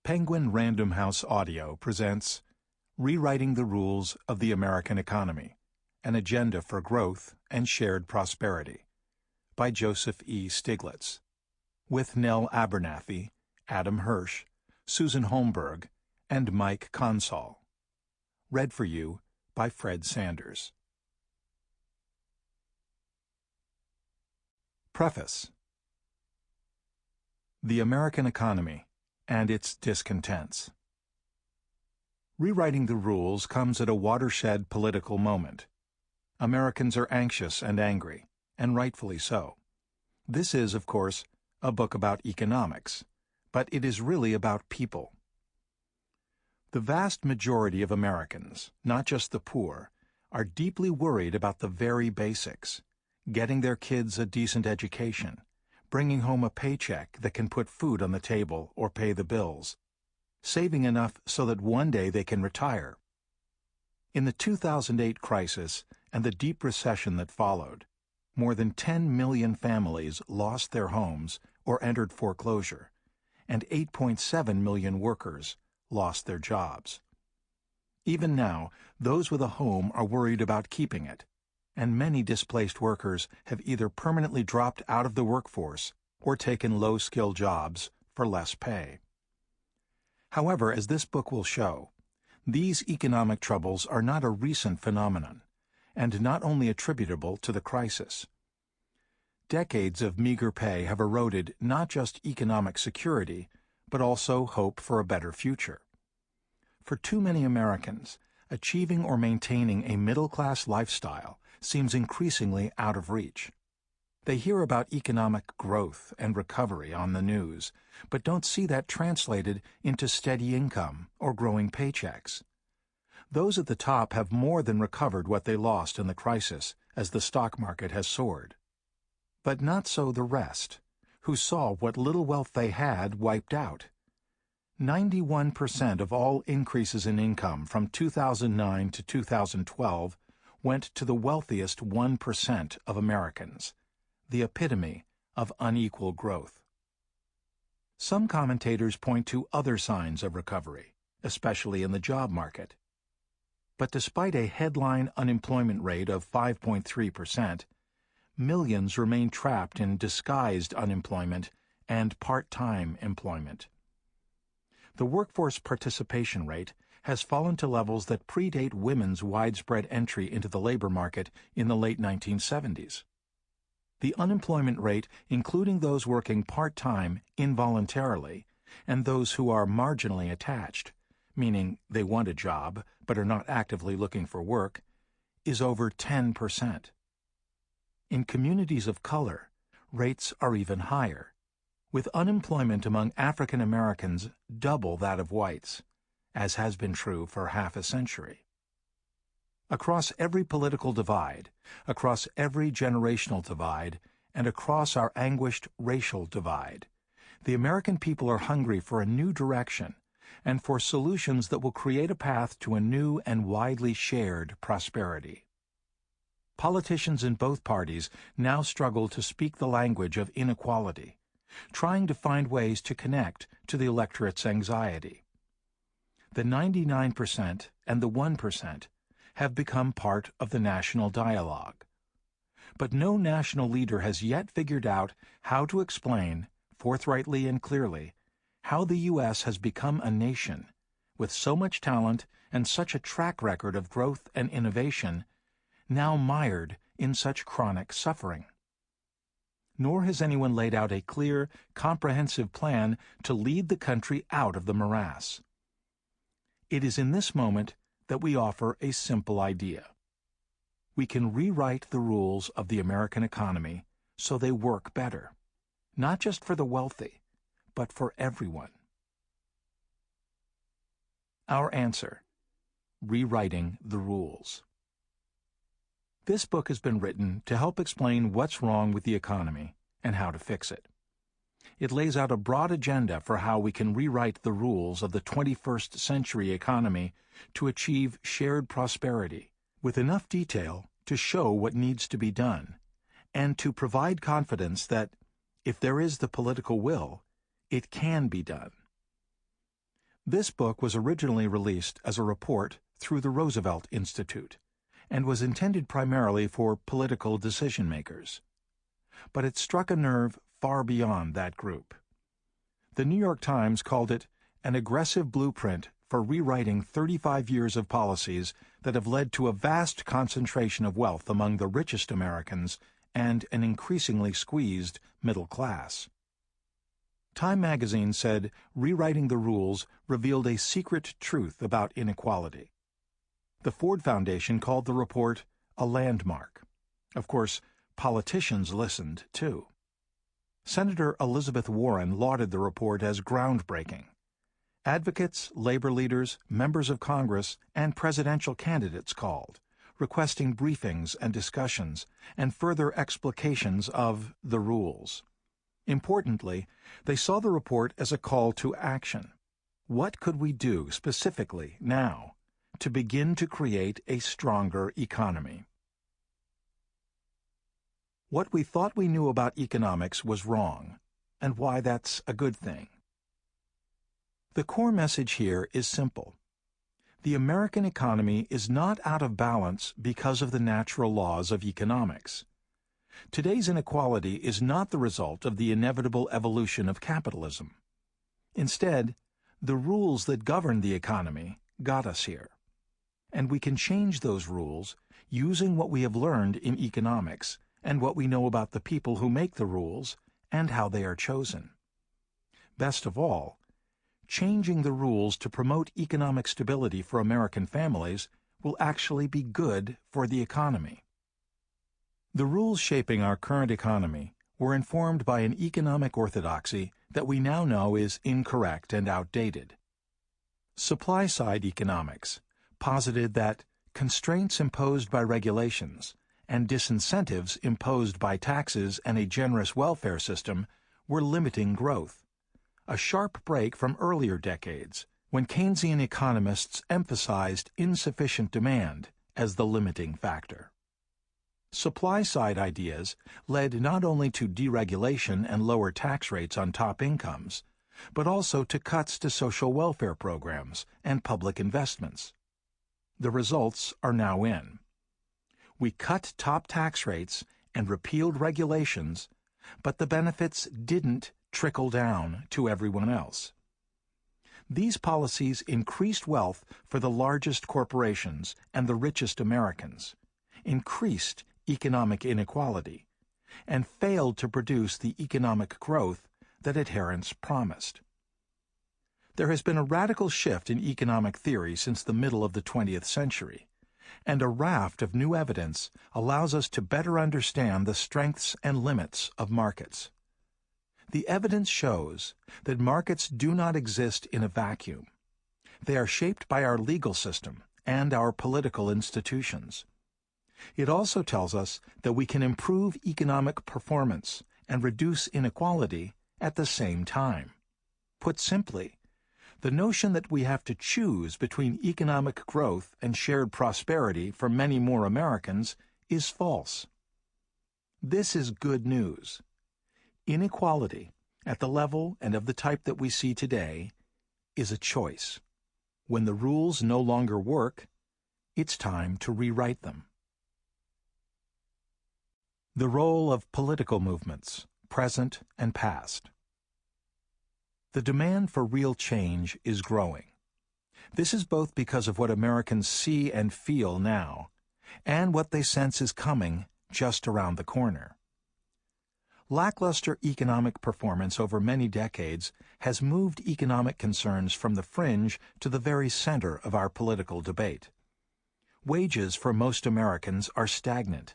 Penguin Random House Audio presents Rewriting the Rules of the American Economy, An Agenda for Growth and Shared Prosperity by Joseph E. Stiglitz, with Nell Abernathy, Adam Hirsch, Susan Holmberg, and Mike Consall. Read for you by Fred Sanders. Preface. The American Economy and its discontents. Rewriting the rules comes at a watershed political moment. Americans are anxious and angry, and rightfully so. This is, of course, a book about economics, but it is really about people. The vast majority of Americans, not just the poor, are deeply worried about the very basics: getting their kids a decent education, bringing home a paycheck that can put food on the table or pay the bills, saving enough so that one day they can retire. In the 2008 crisis and the deep recession that followed, more than 10 million families lost their homes or entered foreclosure, and 8.7 million workers lost their jobs. Even now, those with a home are worried about keeping it, and many displaced workers have either permanently dropped out of the workforce or taken low-skill jobs for less pay. However, as this book will show, these economic troubles are not a recent phenomenon, and not only attributable to the crisis. Decades of meager pay have eroded not just economic security, but also hope for a better future. For too many Americans, achieving or maintaining a middle-class lifestyle seems increasingly out of reach. They hear about economic growth and recovery on the news, but don't see that translated into steady income or growing paychecks. Those at the top have more than recovered what they lost in the crisis as the stock market has soared. But not so the rest, who saw what little wealth they had wiped out. 91% of all increases in income from 2009 to 2012 went to the wealthiest 1% of Americans, the epitome of unequal growth. Some commentators point to other signs of recovery, especially in the job market. But despite a headline unemployment rate of 5.3%, millions remain trapped in disguised unemployment and part-time employment. The workforce participation rate has fallen to levels that predate women's widespread entry into the labor market in the late 1970s. The unemployment rate, including those working part-time involuntarily and those who are marginally attached, meaning they want a job but are not actively looking for work, is over 10%. In communities of color, rates are even higher, with unemployment among African Americans double that of whites, as has been true for half a century. Across every political divide, across every generational divide, and across our anguished racial divide, the American people are hungry for a new direction and for solutions that will create a path to a new and widely shared prosperity. Politicians in both parties now struggle to speak the language of inequality, trying to find ways to connect to the electorate's anxiety. The 99% and the 1% have become part of the national dialogue. But no national leader has yet figured out how to explain, forthrightly and clearly, how the U.S. has become a nation with so much talent and such a track record of growth and innovation, now mired in such chronic suffering. Nor has anyone laid out a clear, comprehensive plan to lead the country out of the morass. It is in this moment that we offer a simple idea. We can rewrite the rules of the American economy so they work better, not just for the wealthy, but for everyone. Our answer: rewriting the rules. This book has been written to help explain what's wrong with the economy and how to fix it. It lays out a broad agenda for how we can rewrite the rules of the 21st century economy to achieve shared prosperity, with enough detail to show what needs to be done, and to provide confidence that, if there is the political will, it can be done. This book was originally released as a report through the Roosevelt Institute and was intended primarily for political decision-makers. But it struck a nerve far beyond that group. The New York Times called it an aggressive blueprint for rewriting 35 years of policies that have led to a vast concentration of wealth among the richest Americans and an increasingly squeezed middle class. Time magazine said rewriting the rules revealed a secret truth about inequality. The Ford Foundation called the report a landmark. Of course, politicians listened, too. Senator Elizabeth Warren lauded the report as groundbreaking. Advocates, labor leaders, members of Congress, and presidential candidates called, requesting briefings and discussions and further explications of the rules. Importantly, they saw the report as a call to action. What could we do specifically now to begin to create a stronger economy? What we thought we knew about economics was wrong, and why that's a good thing. The core message here is simple. The American economy is not out of balance because of the natural laws of economics. Today's inequality is not the result of the inevitable evolution of capitalism. Instead, the rules that govern the economy got us here. And we can change those rules using what we have learned in economics and what we know about the people who make the rules and how they are chosen. Best of all, changing the rules to promote economic stability for American families will actually be good for the economy. The rules shaping our current economy were informed by an economic orthodoxy that we now know is incorrect and outdated. Supply-side economics posited that constraints imposed by regulations and disincentives imposed by taxes and a generous welfare system were limiting growth, a sharp break from earlier decades when Keynesian economists emphasized insufficient demand as the limiting factor. Supply-side ideas led not only to deregulation and lower tax rates on top incomes, but also to cuts to social welfare programs and public investments. The results are now in. We cut top tax rates and repealed regulations, but the benefits didn't trickle down to everyone else. These policies increased wealth for the largest corporations and the richest Americans, increased economic inequality, and failed to produce the economic growth that adherents promised. There has been a radical shift in economic theory since the middle of the 20th century, and a raft of new evidence allows us to better understand the strengths and limits of markets. The evidence shows that markets do not exist in a vacuum. They are shaped by our legal system and our political institutions. It also tells us that we can improve economic performance and reduce inequality at the same time. Put simply, the notion that we have to choose between economic growth and shared prosperity for many more Americans is false. This is good news. Inequality, at the level and of the type that we see today, is a choice. When the rules no longer work, it's time to rewrite them. The role of political movements, present and past. The demand for real change is growing. This is both because of what Americans see and feel now, and what they sense is coming just around the corner. Lackluster economic performance over many decades has moved economic concerns from the fringe to the very center of our political debate. Wages for most Americans are stagnant,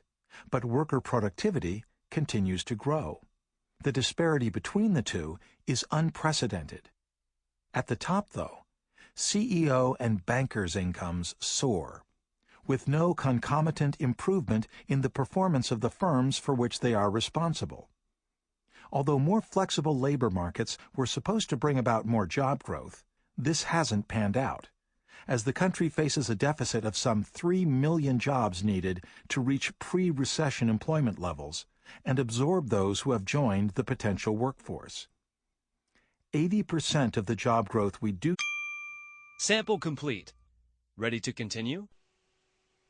but worker productivity continues to grow. The disparity between the two is unprecedented. At the top, though, CEO and bankers' incomes soar, with no concomitant improvement in the performance of the firms for which they are responsible. Although more flexible labor markets were supposed to bring about more job growth, this hasn't panned out, as the country faces a deficit of some 3 million jobs needed to reach pre-recession employment levels and absorb those who have joined the potential workforce. 80% of the job growth we do Sample complete. Ready to continue?